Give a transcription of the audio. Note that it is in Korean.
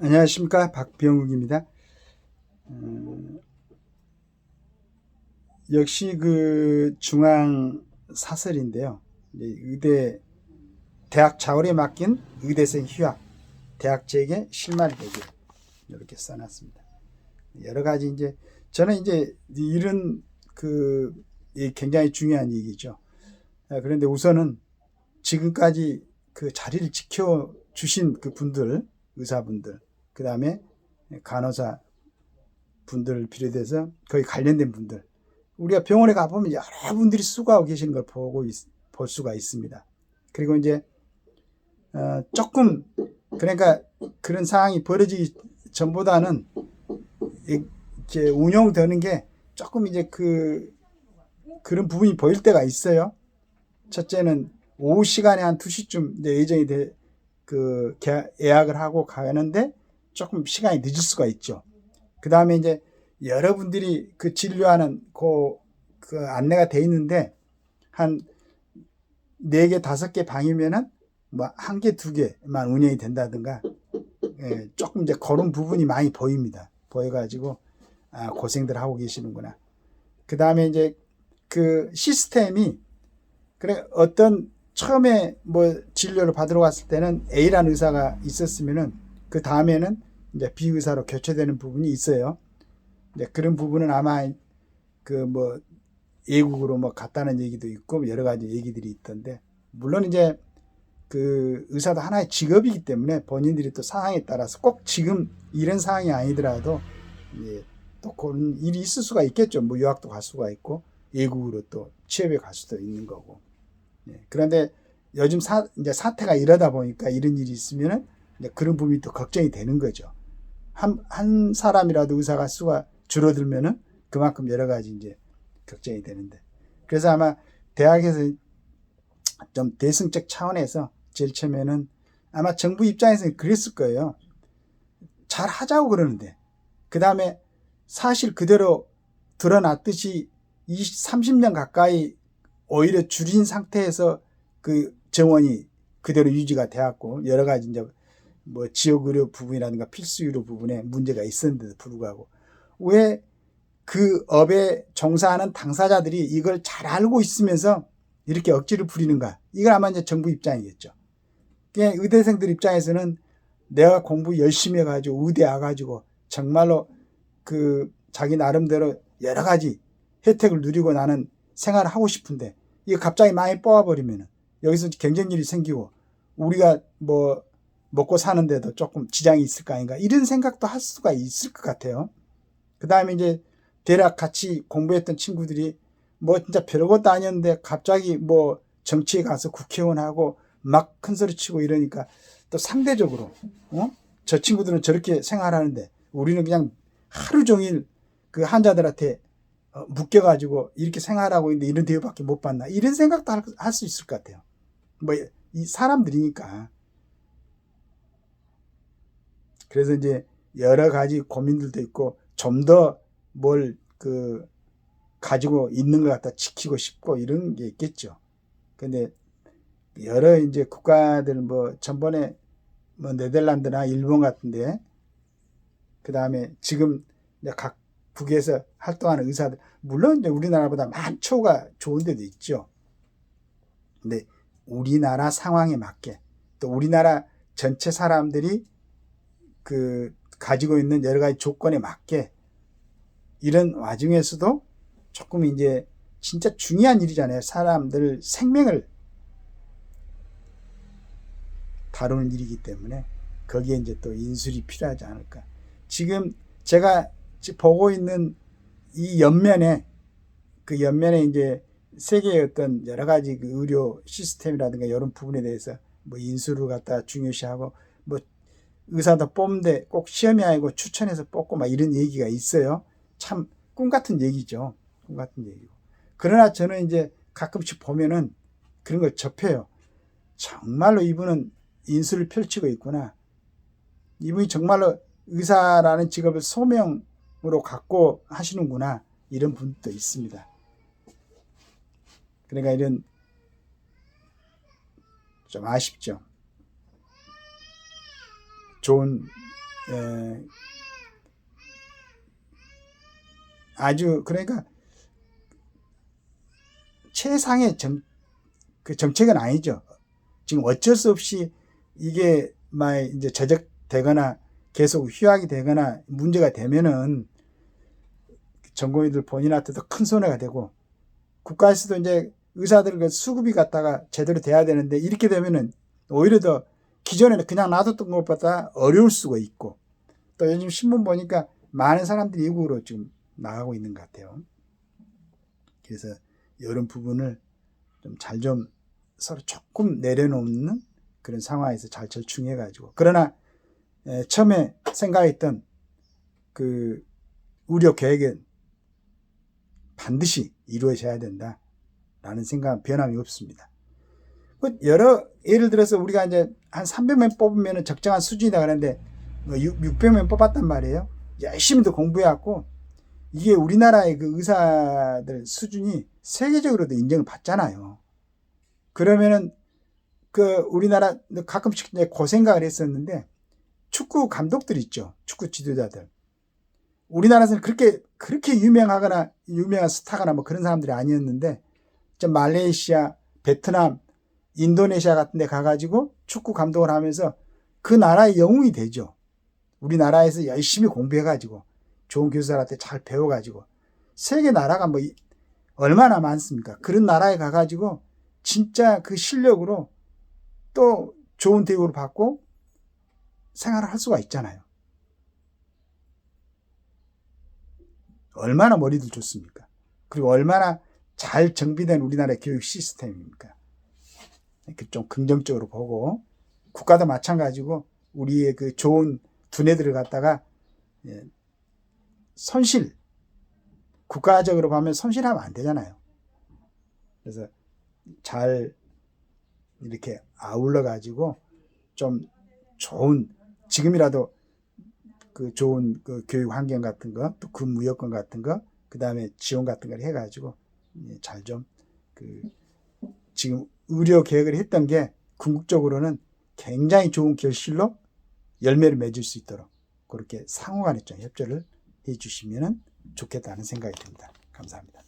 안녕하십니까, 박병욱입니다. 역시 그 중앙 사설인데요. 의대 대학 자율에 맡긴 의대생 휴학, 대학생에게 실마리 대결 이렇게 써놨습니다. 여러 가지 이제 저는 이제 이런 그 굉장히 중요한 얘기죠. 그런데 우선은 지금까지 그 자리를 지켜 주신 그 분들, 의사분들, 그 다음에 간호사 분들 비롯해서 거의 관련된 분들, 우리가 병원에 가보면 여러분들이 수고하고 계시는 걸 볼 수가 있습니다. 그리고 이제 조금 그러니까 그런 상황이 벌어지기 전보다는 이제 운영되는 게 조금 이제 그런 부분이 보일 때가 있어요. 첫째는 오후 시간에 한 2시쯤 이제 예정이 예약을 하고 가는데 조금 시간이 늦을 수가 있죠. 그 다음에 이제 여러분들이 그 진료하는 그 안내가 돼 있는데 한 4개, 5개 방이면은 뭐 1개, 2개만 운영이 된다든가, 조금 이제 그런 부분이 많이 보입니다. 보여가지고, 고생들 하고 계시는구나. 그 다음에 이제 그 시스템이, 그래, 처음에 뭐 진료를 받으러 갔을 때는 A라는 의사가 있었으면은 그 다음에는 이제 B 의사로 교체되는 부분이 있어요. 이제 그런 부분은 아마 그 뭐 외국으로 뭐 갔다는 얘기도 있고 여러 가지 얘기들이 있던데, 물론 이제 그 의사도 하나의 직업이기 때문에 본인들이 또 상황에 따라서 꼭 지금 이런 상황이 아니더라도 또 그런 일이 있을 수가 있겠죠. 뭐 유학도 갈 수가 있고 외국으로 또 취업에 갈 수도 있는 거고. 그런데 요즘 이제 사태가 이러다 보니까 이런 일이 있으면은 이제 그런 부분이 또 걱정이 되는 거죠. 한 사람이라도 의사가 수가 줄어들면은 그만큼 여러 가지 이제 걱정이 되는데. 그래서 아마 대학에서 좀 대승적 차원에서 제일 처음에는 아마 정부 입장에서는 그랬을 거예요. 잘 하자고 그러는데. 그 다음에 사실 그대로 드러났듯이 30년 가까이 오히려 줄인 상태에서 그 정원이 그대로 유지가 되었고, 여러 가지 이제 뭐 지역 의료 부분이라든가 필수 의료 부분에 문제가 있었는데도 불구하고 왜 그 업에 종사하는 당사자들이 이걸 잘 알고 있으면서 이렇게 억지를 부리는가? 이건 아마 이제 정부 입장이겠죠. 의대생들 입장에서는 내가 공부 열심히 해가지고 의대 와가지고 정말로 그 자기 나름대로 여러 가지 혜택을 누리고 나는 생활을 하고 싶은데 이거 갑자기 많이 뽑아버리면 여기서 경쟁률이 생기고 우리가 뭐 먹고 사는데도 조금 지장이 있을 거 아닌가, 이런 생각도 할 수가 있을 것 같아요. 그 다음에 이제 대략 같이 공부했던 친구들이 뭐 진짜 별것도 아니었는데 갑자기 뭐 정치에 가서 국회의원하고 막 큰소리 치고 이러니까 또 상대적으로 저 친구들은 저렇게 생활하는데 우리는 그냥 하루 종일 그 환자들한테 묶여가지고 이렇게 생활하고 있는데 이런 대우밖에 못 받나, 이런 생각도 할 수 있을 것 같아요. 뭐 이 사람들이니까. 그래서 이제 여러 가지 고민들도 있고 좀 더 뭘 가지고 있는 것 갖다 지키고 싶고 이런 게 있겠죠. 근데 여러 이제 국가들 뭐 전번에 뭐 네덜란드나 일본 같은데, 그 다음에 지금 각 국에서 활동하는 의사들, 물론 이제 우리나라보다 많초가 좋은 데도 있죠. 근데 우리나라 상황에 맞게 또 우리나라 전체 사람들이 가지고 있는 여러 가지 조건에 맞게 이런 와중에서도 조금 이제 진짜 중요한 일이잖아요. 사람들 생명을 다루는 일이기 때문에 거기에 이제 또 인술이 필요하지 않을까. 지금 제가 보고 있는 이 옆면에 이제 세계의 어떤 여러 가지 그 의료 시스템이라든가 이런 부분에 대해서 뭐 인수를 갖다 중요시하고 뭐 의사도 뽑는데 꼭 시험이 아니고 추천해서 뽑고 막 이런 얘기가 있어요. 참 꿈 같은 얘기죠. 꿈 같은 얘기고. 그러나 저는 이제 가끔씩 보면은 그런 걸 접해요. 정말로 이분은 인수를 펼치고 있구나. 이분이 정말로 의사라는 직업을 소명으로 갖고 하시는구나. 이런 분도 있습니다. 그러니까 이런 좀 아쉽죠. 좋은 아주 그러니까 최상의 그 정책은 아니죠. 지금 어쩔 수 없이 이게 막 이제 저적되거나 계속 휴학이 되거나 문제가 되면은 전공의들 본인한테도 큰 손해가 되고 국가에서도 이제 의사들 그 수급이 갖다가 제대로 돼야 되는데 이렇게 되면은 오히려 더 기존에는 그냥 놔뒀던 것보다 어려울 수가 있고 또 요즘 신문 보니까 많은 사람들이 외국으로 지금 나가고 있는 것 같아요. 그래서 이런 부분을 좀 잘 좀 서로 조금 내려놓는 그런 상황에서 잘 절충해가지고 그러나 처음에 생각했던 그 우려 계획은 반드시 이루어져야 된다라는 생각은 변함이 없습니다. 예를 들어서 우리가 이제 한 300명 뽑으면 적정한 수준이다 그러는데 600명 뽑았단 말이에요. 열심히도 공부해왔고 이게 우리나라의 그 의사들 수준이 세계적으로도 인정을 받잖아요. 그러면은 그 우리나라 가끔씩 그 생각을 했었는데 축구 감독들 있죠. 축구 지도자들. 우리나라에서는 그렇게 유명하거나 유명한 스타거나 뭐 그런 사람들이 아니었는데 좀 말레이시아, 베트남, 인도네시아 같은 데 가가지고 축구 감독을 하면서 그 나라의 영웅이 되죠. 우리나라에서 열심히 공부해가지고 좋은 교수들한테 잘 배워가지고 세계 나라가 뭐 얼마나 많습니까? 그런 나라에 가가지고 진짜 그 실력으로 또 좋은 대우를 받고 생활을 할 수가 있잖아요. 얼마나 머리도 좋습니까? 그리고 얼마나 잘 정비된 우리나라의 교육 시스템입니까? 이렇게 좀 긍정적으로 보고 국가도 마찬가지고 우리의 그 좋은 두뇌들을 갖다가 국가적으로 보면 손실하면 안 되잖아요. 그래서 잘 이렇게 아울러 가지고 좀 좋은 지금이라도 그 좋은 그 교육 환경 같은 거, 또 근무 여건 같은 거, 그 다음에 지원 같은 걸 해가지고 잘 좀 그 지금 의료 계획을 했던 게 궁극적으로는 굉장히 좋은 결실로 열매를 맺을 수 있도록 그렇게 상호간에 좀 협조를 해주시면 좋겠다는 생각이 듭니다. 감사합니다.